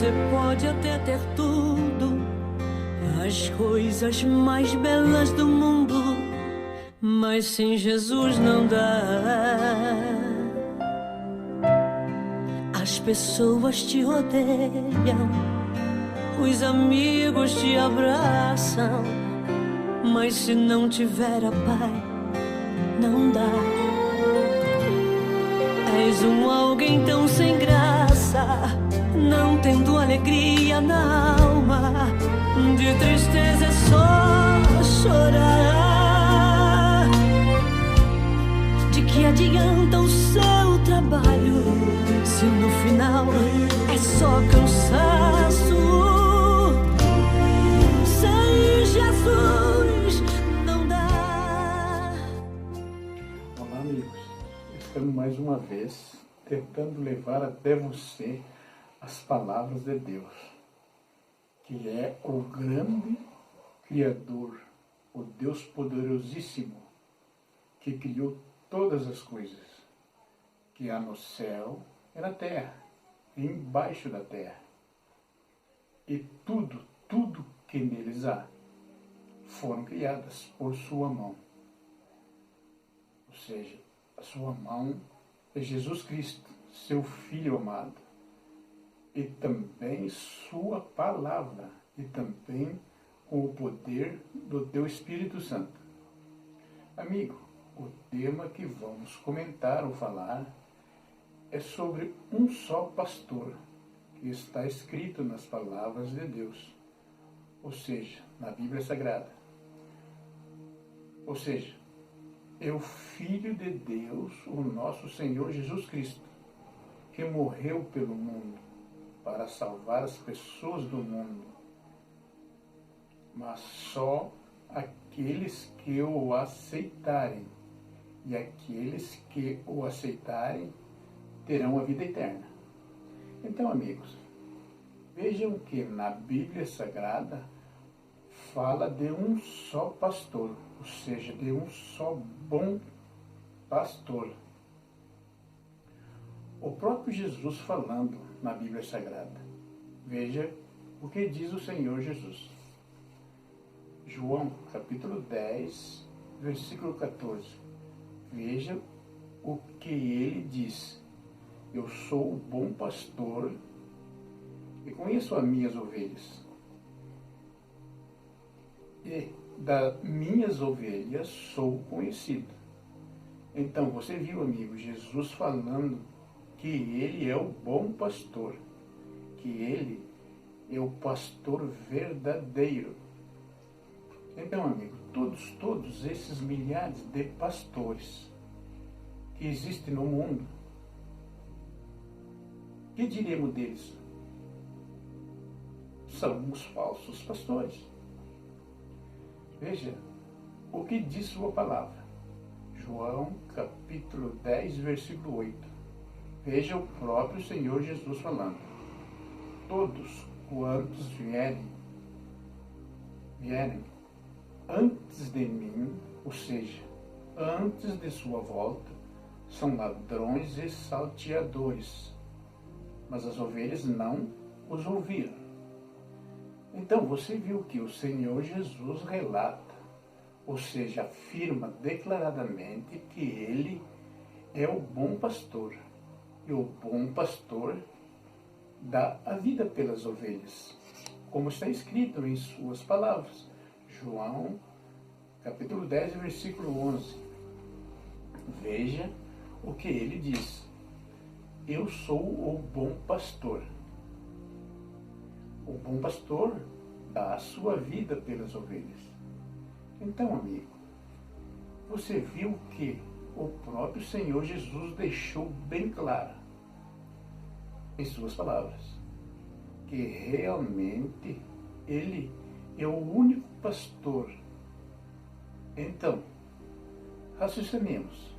Você pode até ter tudo, as coisas mais belas do mundo, mas sem Jesus não dá. As pessoas te rodeiam, os amigos te abraçam, mas se não tiver a paz, não dá. És alguém tão sem graça, não tendo alegria na alma, de tristeza é só chorar. De que adianta o seu trabalho, se no final é só cansaço? Sem Jesus não dá. Olá, amigos. Estamos mais uma vez tentando levar até você as palavras de Deus, que é o grande Criador, o Deus poderosíssimo, que criou todas as coisas que há no céu e na terra, e embaixo da terra. E tudo que neles há, foram criadas por sua mão. Ou seja, a sua mão é Jesus Cristo, seu Filho amado, e também sua palavra, e também com o poder do teu Espírito Santo. Amigo, o tema que vamos comentar ou falar é sobre um só pastor, que está escrito nas palavras de Deus, ou seja, na Bíblia Sagrada. Ou seja, é o Filho de Deus, o nosso Senhor Jesus Cristo, que morreu pelo mundo para salvar as pessoas do mundo, mas só aqueles que o aceitarem, e aqueles que o aceitarem terão a vida eterna. Então, amigos, vejam que na Bíblia Sagrada fala de um só pastor, ou seja, de um só bom pastor. O próprio Jesus falando na Bíblia Sagrada. Veja o que diz o Senhor Jesus. João, capítulo 10, versículo 14. Veja o que ele diz. Eu sou o bom pastor e conheço as minhas ovelhas. E das minhas ovelhas sou conhecido. Então, você viu, amigo, Jesus falando que ele é o bom pastor, que ele é o pastor verdadeiro. Então, amigo, todos esses milhares de pastores que existem no mundo, que diremos deles? São os falsos pastores. Veja o que diz sua palavra. João, capítulo 10, versículo 8. Veja o próprio Senhor Jesus falando. Todos quantos vierem antes de mim, ou seja, antes de sua volta, são ladrões e salteadores, mas as ovelhas não os ouviram. Então você viu que o Senhor Jesus relata, ou seja, afirma declaradamente que ele é o bom pastor. E o bom pastor dá a vida pelas ovelhas, como está escrito em suas palavras. João, capítulo 10, versículo 11. Veja o que ele diz. Eu sou o bom pastor. O bom pastor dá a sua vida pelas ovelhas. Então, amigo, você viu que o próprio Senhor Jesus deixou bem claro em suas palavras que realmente ele é o único pastor. Então, raciocinemos,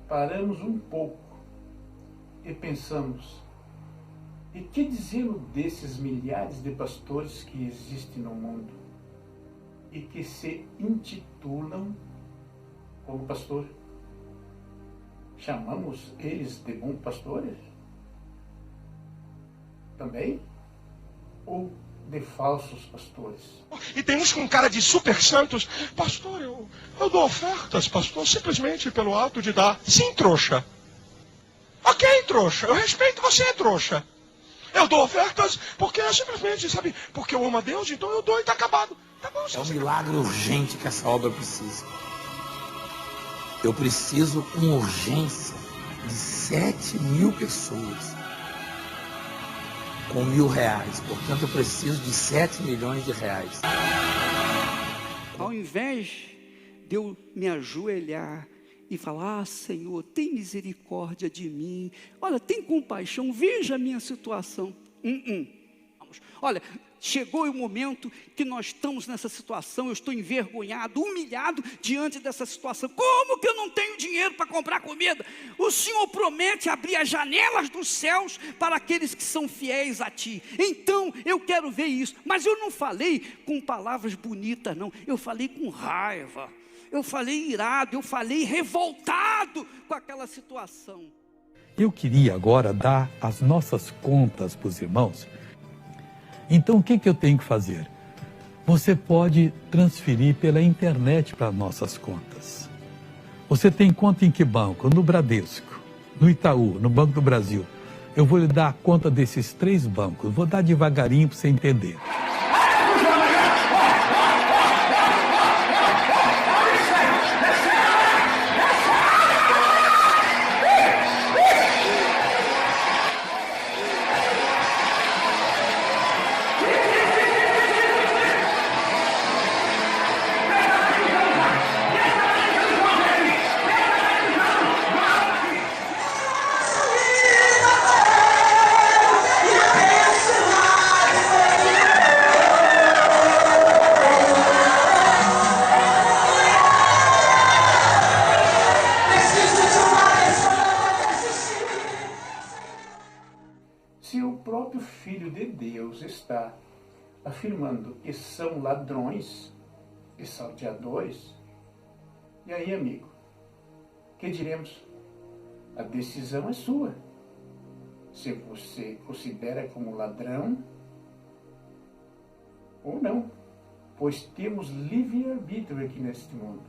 paramos um pouco e pensamos, e que dizemos desses milhares de pastores que existem no mundo e que se intitulam como pastor? Chamamos eles de bons pastores? Também? ou de falsos pastores? E tem uns com cara de super santos. Pastor, eu dou ofertas, pastor, simplesmente pelo ato de dar. Sim, trouxa. Ok, trouxa, eu respeito você, trouxa. Eu dou ofertas porque é simplesmente, sabe, porque eu amo a Deus, então eu dou e tá acabado. Tá bom, é um milagre urgente que essa obra precisa. Eu preciso com urgência de 7.000 pessoas com R$1.000. Portanto, eu preciso de 7 milhões de reais. Ao invés de eu me ajoelhar e falar: Senhor, tem misericórdia de mim, olha, tem compaixão, veja a minha situação. Olha, chegou o momento que nós estamos nessa situação, eu estou envergonhado, humilhado diante dessa situação. Como que eu não tenho dinheiro para comprar comida? O Senhor promete abrir as janelas dos céus para aqueles que são fiéis a Ti. Então, eu quero ver isso. Mas eu não falei com palavras bonitas, não. Eu falei com raiva. Eu falei irado, eu falei revoltado com aquela situação. Eu queria agora dar as nossas contas para os irmãos. Então, o que eu tenho que fazer? Você pode transferir pela internet para nossas contas. Você tem conta em que banco? No Bradesco, no Itaú, no Banco do Brasil. Eu vou lhe dar a conta desses 3 bancos. Vou dar devagarinho para você entender. Se o próprio Filho de Deus está afirmando que são ladrões e salteadores, e aí, amigo, que diremos? A decisão é sua. Se você considera como ladrão ou não, pois temos livre-arbítrio aqui neste mundo.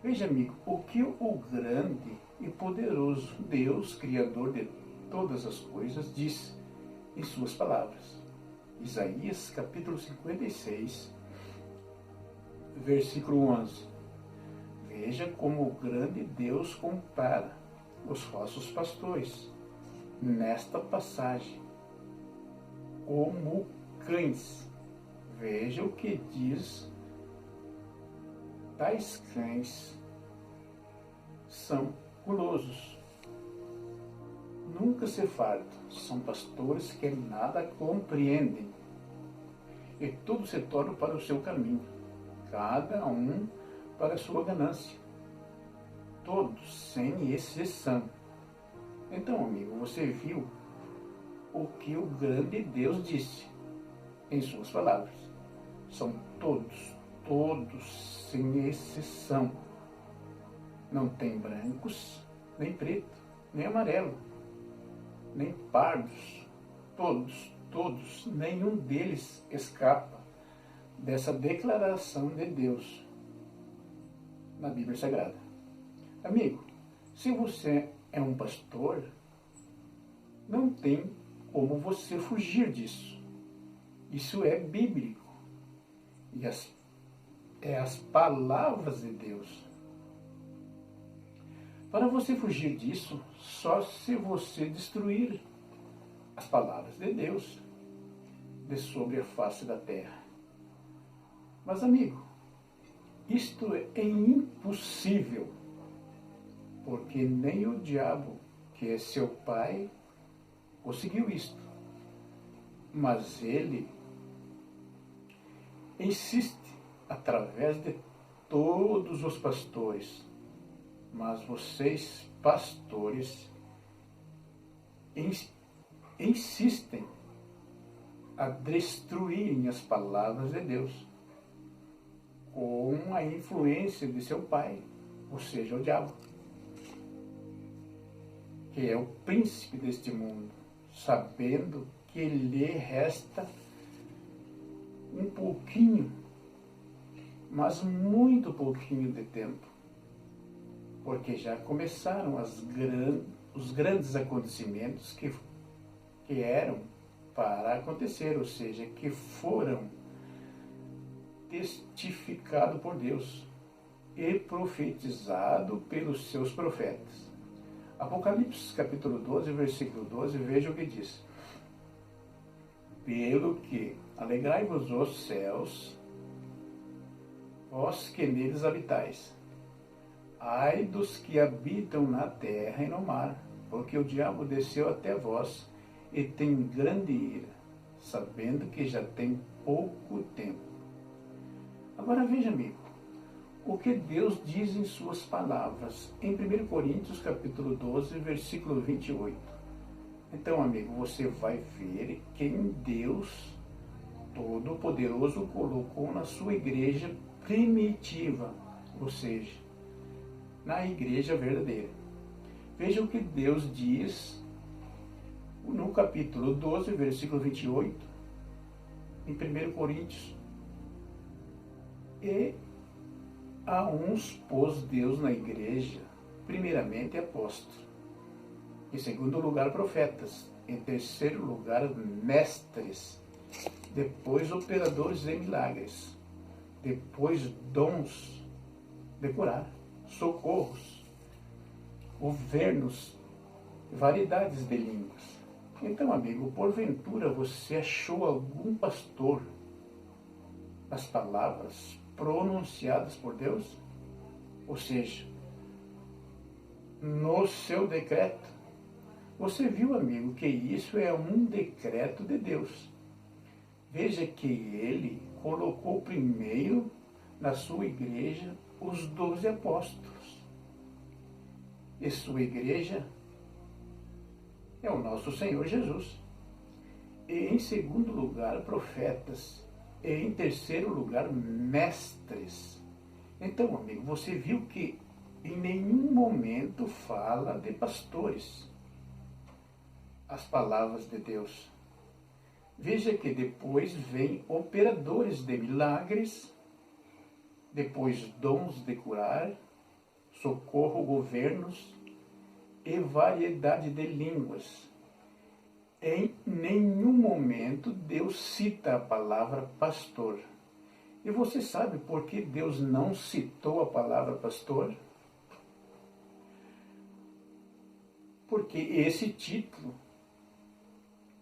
Veja, amigo, o que o grande e poderoso Deus, Criador de todas as coisas, diz em suas palavras. Isaías capítulo 56, versículo 11. Veja como o grande Deus compara os falsos pastores nesta passagem como cães. Veja o que diz: tais cães são gulosos, nunca se fartam, são pastores que nada compreendem, e tudo se torna para o seu caminho, cada um para a sua ganância, todos sem exceção. Então, amigo, você viu o que o grande Deus disse em suas palavras. São todos sem exceção. Não tem brancos, nem preto, nem amarelo, nem pardos. Todos, nenhum deles escapa dessa declaração de Deus na Bíblia Sagrada. Amigo, se você é um pastor, não tem como você fugir disso. Isso é bíblico. E é as palavras de Deus. Para você fugir disso, só se você destruir as palavras de Deus de sobre a face da terra. Mas, amigo, isto é impossível, porque nem o diabo, que é seu pai, conseguiu isto. Mas ele insiste através de todos os pastores. Mas vocês, pastores, insistem a destruírem as palavras de Deus com a influência de seu pai, ou seja, o diabo, que é o príncipe deste mundo, sabendo que lhe resta um pouquinho, mas muito pouquinho de tempo, porque já começaram os grandes acontecimentos que eram para acontecer, ou seja, que foram testificados por Deus e profetizado pelos seus profetas. Apocalipse capítulo 12, versículo 12, veja o que diz. Pelo que alegrai-vos os céus, vós que neles habitais. Ai dos que habitam na terra e no mar, porque o diabo desceu até vós e tem grande ira, sabendo que já tem pouco tempo. Agora veja, amigo, o que Deus diz em suas palavras, em 1 Coríntios capítulo 12, versículo 28. Então, amigo, você vai ver quem Deus Todo-Poderoso colocou na sua igreja primitiva, ou seja, na igreja verdadeira. Veja o que Deus diz no capítulo 12, versículo 28, em 1 Coríntios. E a uns pôs Deus na igreja, primeiramente apóstolos, em segundo lugar profetas, em terceiro lugar mestres, depois operadores de milagres, depois dons de curar, socorros, governos, variedades de línguas. Então, amigo, porventura você achou algum pastor as palavras pronunciadas por Deus? Ou seja, no seu decreto. Você viu, amigo, que isso é um decreto de Deus. Veja que ele colocou primeiro na sua igreja os 12 apóstolos. E sua igreja é o nosso Senhor Jesus. E em segundo lugar, profetas. E em terceiro lugar, mestres. Então, amigo, você viu que em nenhum momento fala de pastores as palavras de Deus. Veja que depois vem operadores de milagres, depois dons de curar, socorro, governos e variedade de línguas. Em nenhum momento Deus cita a palavra pastor. E você sabe por que Deus não citou a palavra pastor? Porque esse título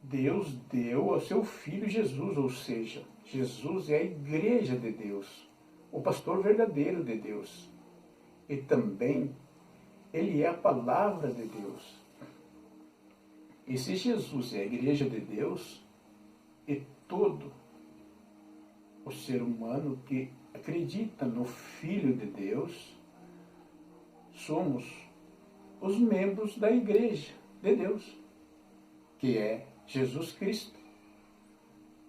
Deus deu ao seu Filho Jesus, ou seja, Jesus é a igreja de Deus, o pastor verdadeiro de Deus. E também ele é a palavra de Deus. E se Jesus é a igreja de Deus, e todo o ser humano que acredita no Filho de Deus, somos os membros da igreja de Deus, que é Jesus Cristo.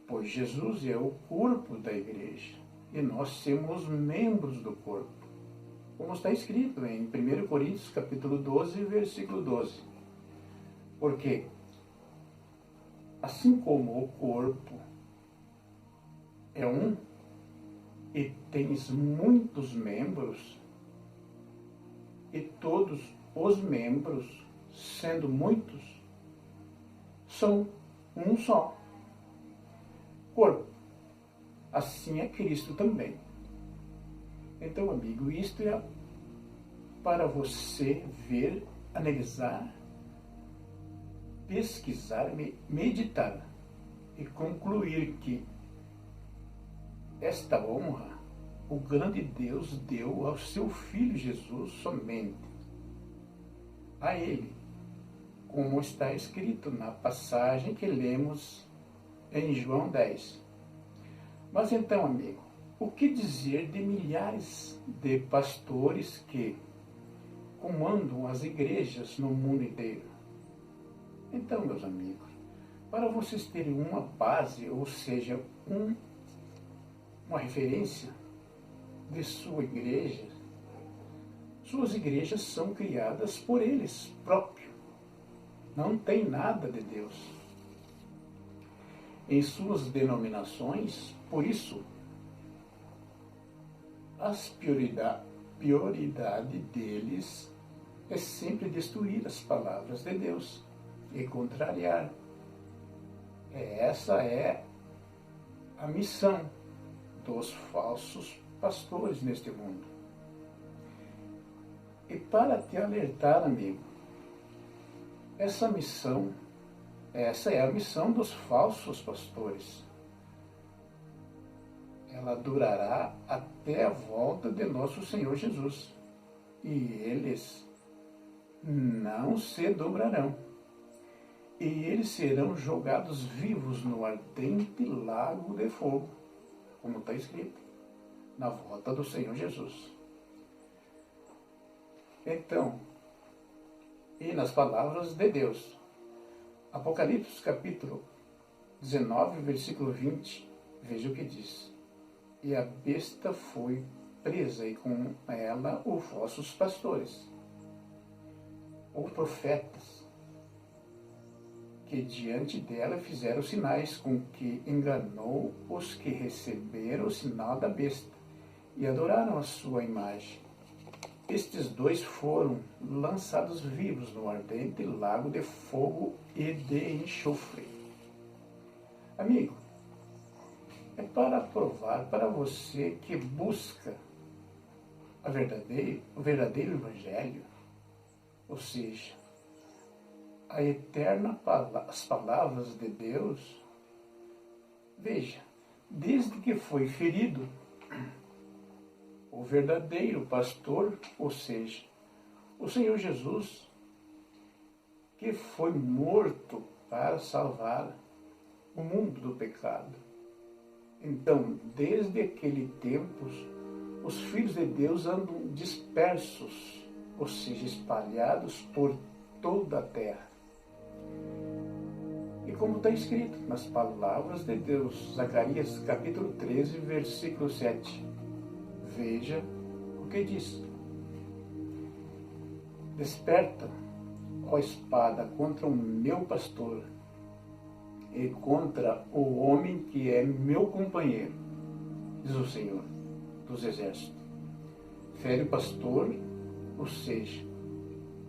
Pois Jesus é o corpo da igreja, e nós somos membros do corpo. Como está escrito em 1 Coríntios capítulo 12, versículo 12. Porque, assim como o corpo é um e tens muitos membros, e todos os membros, sendo muitos, são um só corpo. Assim é Cristo também. Então, amigo, isto é para você ver, analisar, pesquisar, meditar e concluir que esta honra o grande Deus deu ao seu Filho Jesus somente. A ele, como está escrito na passagem que lemos em João 10. Mas então, amigo, o que dizer de milhares de pastores que comandam as igrejas no mundo inteiro? Então, meus amigos, para vocês terem uma base, ou seja, uma referência de sua igreja, suas igrejas são criadas por eles próprios. Não tem nada de Deus. em suas denominações. Por isso, a prioridade deles é sempre destruir as palavras de Deus e contrariar. Essa é a missão dos falsos pastores neste mundo. E para te alertar, amigo, essa é a missão dos falsos pastores. Ela durará até a volta de nosso Senhor Jesus. E eles não se dobrarão. E eles serão jogados vivos no ardente lago de fogo, como está escrito, na volta do Senhor Jesus. Então, e nas palavras de Deus, Apocalipse capítulo 19, versículo 20, veja o que diz. E a besta foi presa, e com ela os vossos pastores, ou profetas, que diante dela fizeram sinais, com que enganou os que receberam o sinal da besta e adoraram a sua imagem. Estes dois foram lançados vivos no ardente lago de fogo e de enxofre. Amigo, é para provar para você que busca o verdadeiro Evangelho, ou seja, as palavras de Deus. Veja, desde que foi ferido, o verdadeiro pastor, ou seja, o Senhor Jesus, que foi morto para salvar o mundo do pecado. Então, desde aquele tempo, os filhos de Deus andam dispersos, ou seja, espalhados por toda a terra. E como está escrito nas palavras de Deus, Zacarias capítulo 13, versículo 7, veja o que diz. Desperta, ó espada, contra o meu pastor e contra o homem que é meu companheiro, diz o Senhor dos Exércitos. Fere o pastor, ou seja,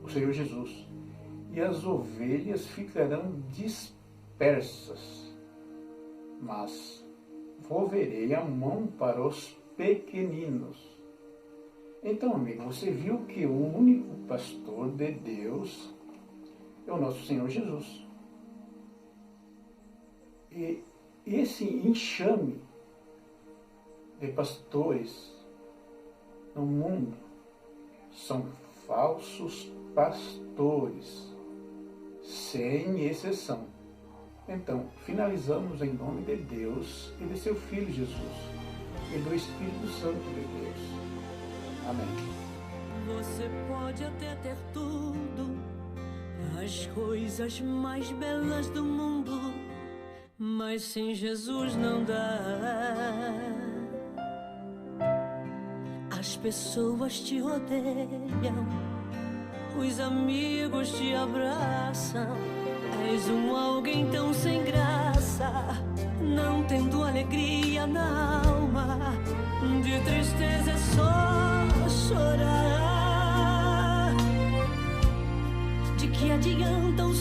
o Senhor Jesus, e as ovelhas ficarão dispersas, mas volverei a mão para os pequeninos. Então, amigo, você viu que o único pastor de Deus é o nosso Senhor Jesus. E esse enxame de pastores no mundo são falsos pastores, sem exceção. Então, finalizamos em nome de Deus e de seu Filho Jesus e do Espírito Santo de Deus. Amém. Você pode até ter tudo, as coisas mais belas do mundo, mas sem Jesus não dá. As pessoas te odeiam, os amigos te abraçam. És alguém tão sem graça, não tendo alegria na alma. De tristeza é só chorar. De que adianta o